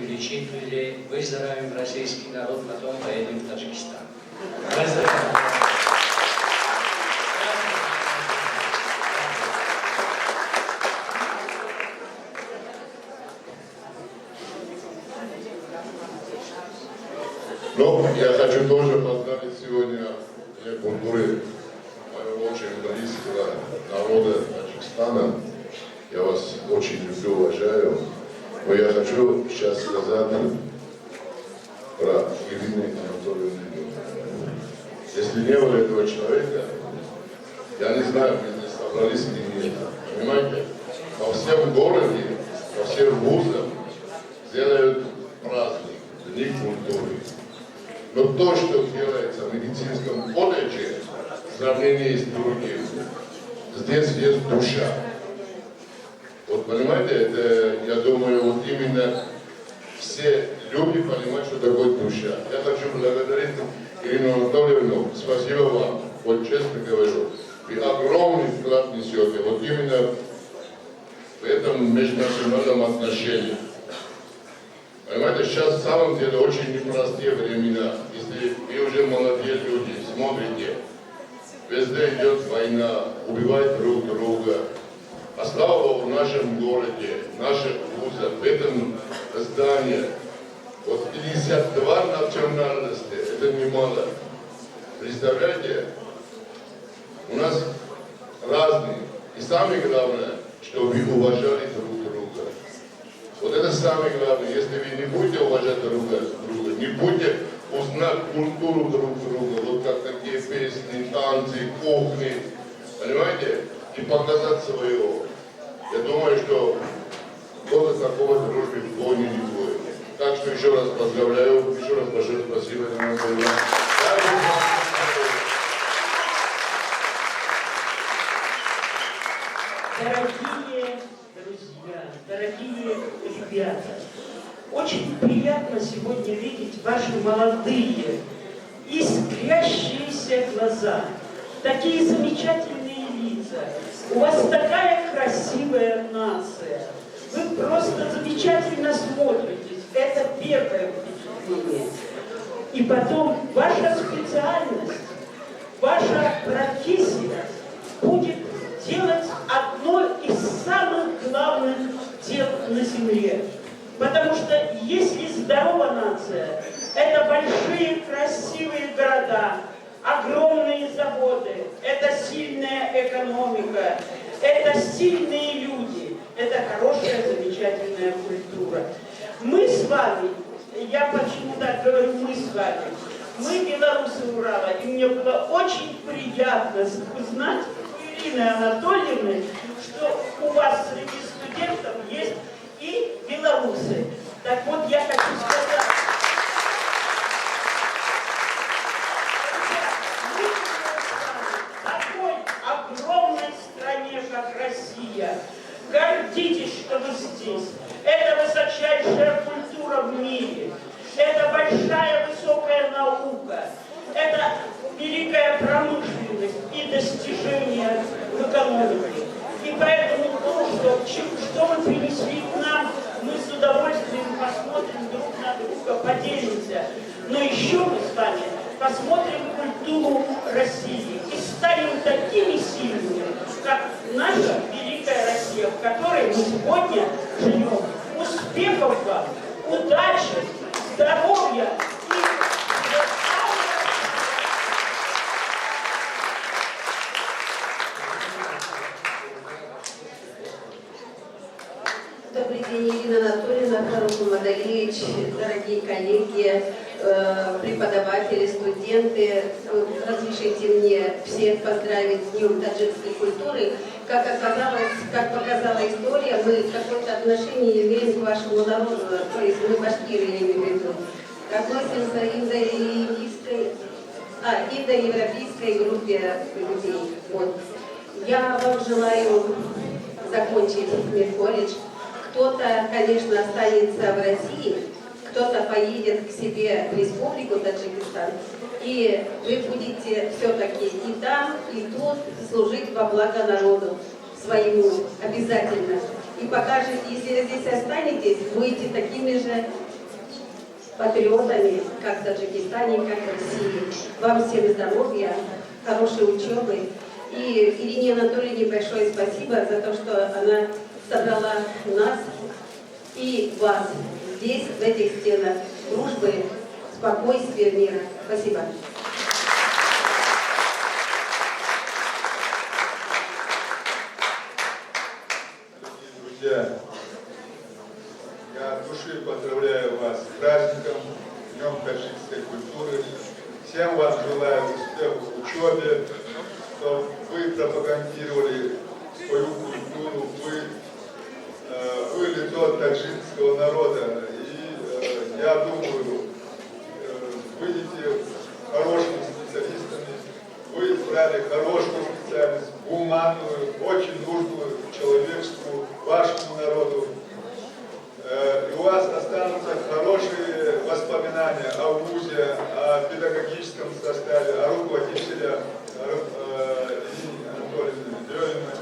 увеличили, выздоровим российский народ, потом поедем в Таджикистан. Но я хочу тоже поздравить сегодня День культуры моего очень близкого народа Таджикистана. Я вас очень люблю, уважаю. Но я хочу сейчас сказать про Ирину Анатольевну. Если не было этого человека, я не знаю, мы не собрались или нет. Понимаете? Во всем городе, во всех вузах делают праздник, Дни культуры. Но то, что делается в медицинском колледже, в сравнении с другим, здесь есть душа. Вот понимаете, это, я думаю, вот именно все люди понимают, что такое душа. Я хочу благодарить Ирину Анатольевну. Спасибо вам. Вот честно говорю, вы огромный вклад несете. Вот именно в этом межнациональном отношении. Понимаете, сейчас в самом деле очень непростые времена. Если вы уже молодые люди, смотрите, везде идет война, убивают друг друга. А слава Богу, в нашем городе, в наших вузах, в этом здании, вот 52 национальности, это немало. Представляете, у нас разные. И самое главное, что вы уважали друг друга. Вот это самое главное. Если вы не будете уважать друг друга, не будете узнать культуру друг друга, вот как такие песни, танцы, кухни, понимаете, и показать своего. Я думаю, что тоже такого дружбы в Доне не будет. Так что еще раз поздравляю, еще раз большое спасибо. Дорогие друзья, дорогие ребята, очень приятно сегодня видеть ваши молодые, искрящиеся глаза, такие замечательные лица. У вас такая красивая нация. Вы просто замечательно смотритесь. Это первое впечатление. И потом ваша специальность, ваша профессия будет делать одно из самых главных дел на земле. Потому что если здорова нация, это большие красивые города, огромные заводы, это сильная экономика, это сильные люди, это хорошая, замечательная культура. Мы с вами, я почему так говорю, мы с вами, мы белорусы Урала, и мне было очень приятно узнать у Ирины Анатольевны, что у вас среди студентов есть и белорусы. Так вот, я хочу сказать, огромной стране, как Россия. Гордитесь, что вы здесь. Это высочайшая культура в мире. Это большая высокая наука. Это великая промышленность и достижения в экономике. И поэтому то, что вы принесли к нам, мы с удовольствием посмотрим друг на друга, поделимся. Но еще мы с вами посмотрим культуру России и станем такими сильными, как наша великая Россия, в которой мы сегодня живем. Успехов вам, удачи, здоровья и Добрый день, Ирина Анатольевна, Фарук Мамадалиевич, дорогие коллеги, преподаватели, студенты. Разрешите мне всех поздравить с Днем таджикской культуры. Как показала история, мы какое-то отношение имеем к вашему народу, то есть мы башкиры, я имею в виду. Относимся индоевропейской группе людей. Вот. Я вам желаю закончить медколледж. Кто-то, конечно, останется в России, кто-то поедет к себе в республику Таджикистан, и вы будете все-таки и там, и тут служить во благо народу своему обязательно. И покажете, если вы здесь останетесь, будете такими же патриотами, как в Таджикистане, как в России. Вам всем здоровья, хорошей учебы. И Ирине Анатольевне большое спасибо за то, что она собрала нас и вас здесь, в этих стенах, дружбы, спокойствия, мира. Спасибо. Друзья, я от души поздравляю вас с праздником, Днем таджикской культуры. Всем вам желаю успехов в учебе, чтобы вы пропагандировали свою культуру, вы лицо таджикского народа. И я думаю, выйдете хорошими специалистами, вы избрали хорошую специальность, гуманную, очень нужную человечеству, вашему народу. И у вас останутся хорошие воспоминания о вузе, о педагогическом составе, о руководителе Ирине Анатольевне Левиной,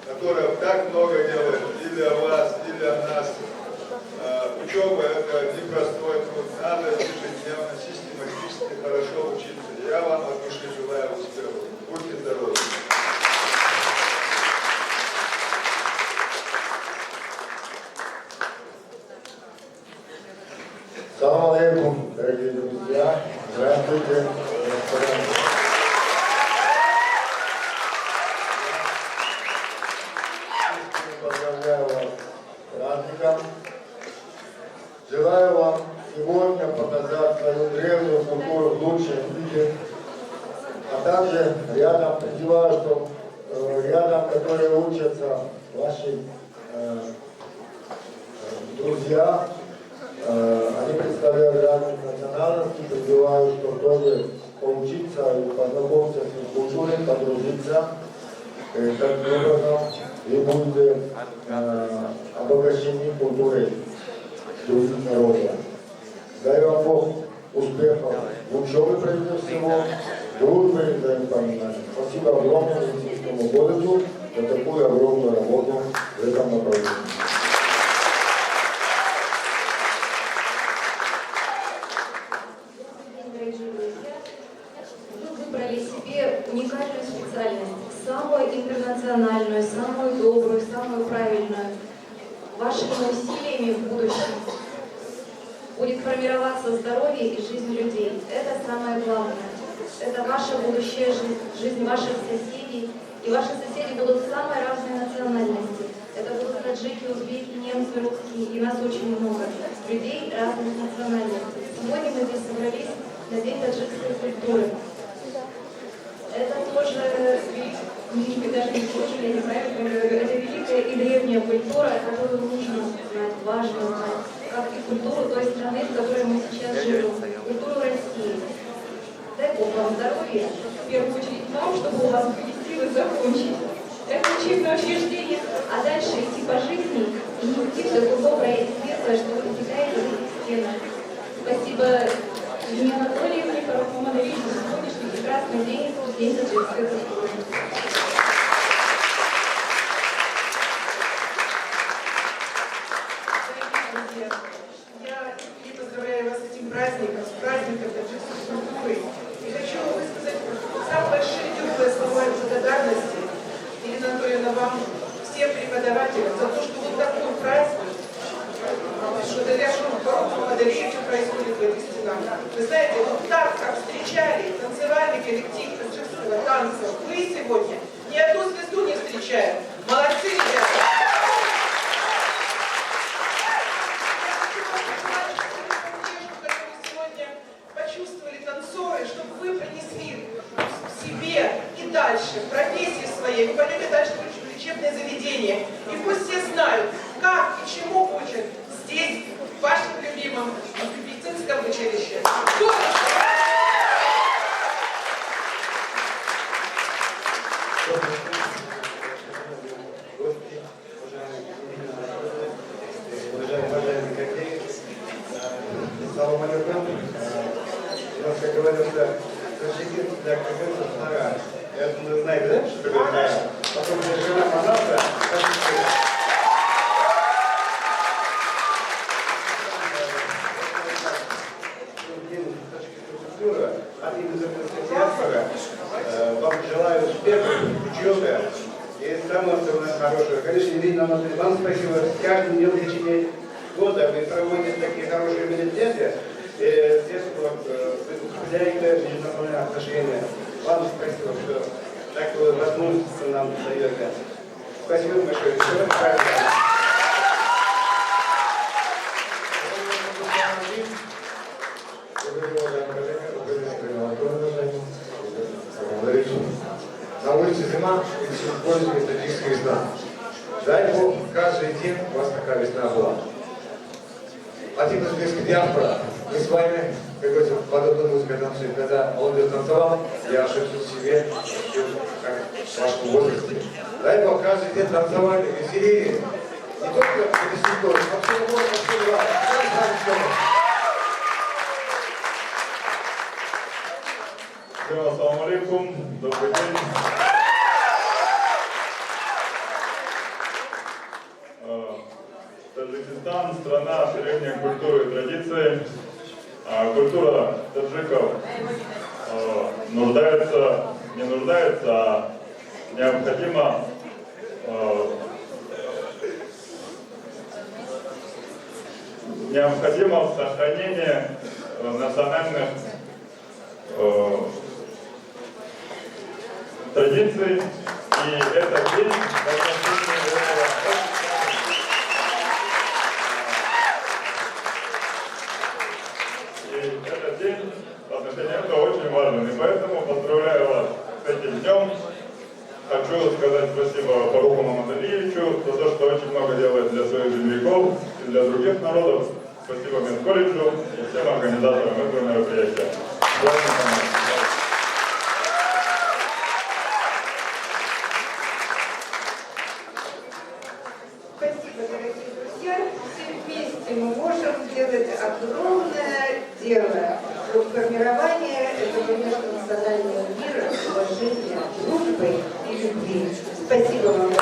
которая так много делает и для вас, и для нас. Учеба – это непростой труд, надо ежедневно, систематически хорошо учиться. Я вам от души желаю успехов. Будьте здоровы! Салам алейкум, дорогие друзья. Здравствуйте. Поздравляю вас с праздником. Желаю вам сегодня показать свою древнюю культуру в лучшем виде. А также рядом, призываю, что рядом, которые учатся, ваши друзья, они представляют разных национальностей, призываю, что тоже поучиться и познакомиться с их культурой, подружиться. Таким образом и будете обогащены культурой других народов. Дай вам Бог успехов в учебе, прежде всего, дружбы и взаимопонимания. Спасибо огромное Медицинскому колледжу за такую огромную работу в этом направлении. Уникальную специальность, самую интернациональную, самую добрую, самую правильную. Вашими усилиями в будущем будет формироваться здоровье и жизнь людей. Это самое главное. Это ваша будущая жизнь, жизнь ваших соседей. И ваши соседи будут самой разной национальности. Это будут таджики, узбеки, немцы, русские. И нас очень много. Людей разных национальностей. Сегодня мы здесь собрались на День таджикской культуры. Это тоже, даже не тоже, я не знаю, это великая и древняя культура, которую нужно знать, важно знать, как и культуру той страны, в которой мы сейчас живем, культуру России. Дай Бог вам здоровья, в первую очередь вам, чтобы у вас были силы закончить это учебное учреждение, а дальше идти по жизни и нести все то доброе и светлое, что вы достигаете в этих стенах. Спасибо Ирине Анатольевне, Фаруку Мадаличу за сегодняшний прекрасный день, День таджикской культуры. Я поздравляю вас с этим праздником, с праздником таджикской культуры. И хочу высказать самые большие теплые слова благодарности, Ирина Анатольевна, вам, всем преподавателям, за то, что вот такой праздник, что Фаруку Мадаличу происходит в этих стенах. Вы знаете, вот так, как встречали танцевальный коллектив таджикского танца, вы сегодня ни одну звезду не встречаем. Молодцы, ребята! Танцоры, чтобы вы принесли себе и дальше, в профессии своей, вы пойдете дальше в лечебное заведение. И пусть все знают, как и чему учат здесь, в вашем любимом медицинском училище. Салам алейкум. Как говорится, таджики для КГБ нога. Это вы знаете, да, что такое нога? Потом жена манаса, именно диаспора. Вам желаю успехов, учебы и самого хорошего. Конечно, Ирина Анатольевна, вам спасибо. С каждым днем в течение года вы проводите такие хорошие мероприятия. Здесь вот укрепляете международные отношения. Вам спасибо, что такую возможность нам даете. Спасибо большое. Всего правильно. На улице зима, и все пользуется методическая весна. Дай Бог, каждый день у вас такая весна была. Латино-американская диаспора, мы с вами, как говорится, под одной музыкой танцуем. Когда он танцевал, я ошибся в себе, как в вашем возрасте. Дай Бог, каждый день танцевали, веселили. Не только это святой, но все было, все было. Всем ассаламу алейкум, добрый день. Таджикистан – страна древней культуры и традиций. Культура таджиков не нуждается, а необходимо в сохранении национальных традиций, и этот день в отношении этого очень важен, и поэтому поздравляю вас с этим днем. Хочу сказать спасибо Фаруху Мамадалиевичу за то, что очень много делает для своих земляков и для других народов. Спасибо Медколледжу и всем организаторам этого мероприятия. Спасибо, дорогие друзья. Все вместе мы можем сделать огромное дело для формирования этого межнационального мира, уважения, дружбы и любви. Спасибо вам.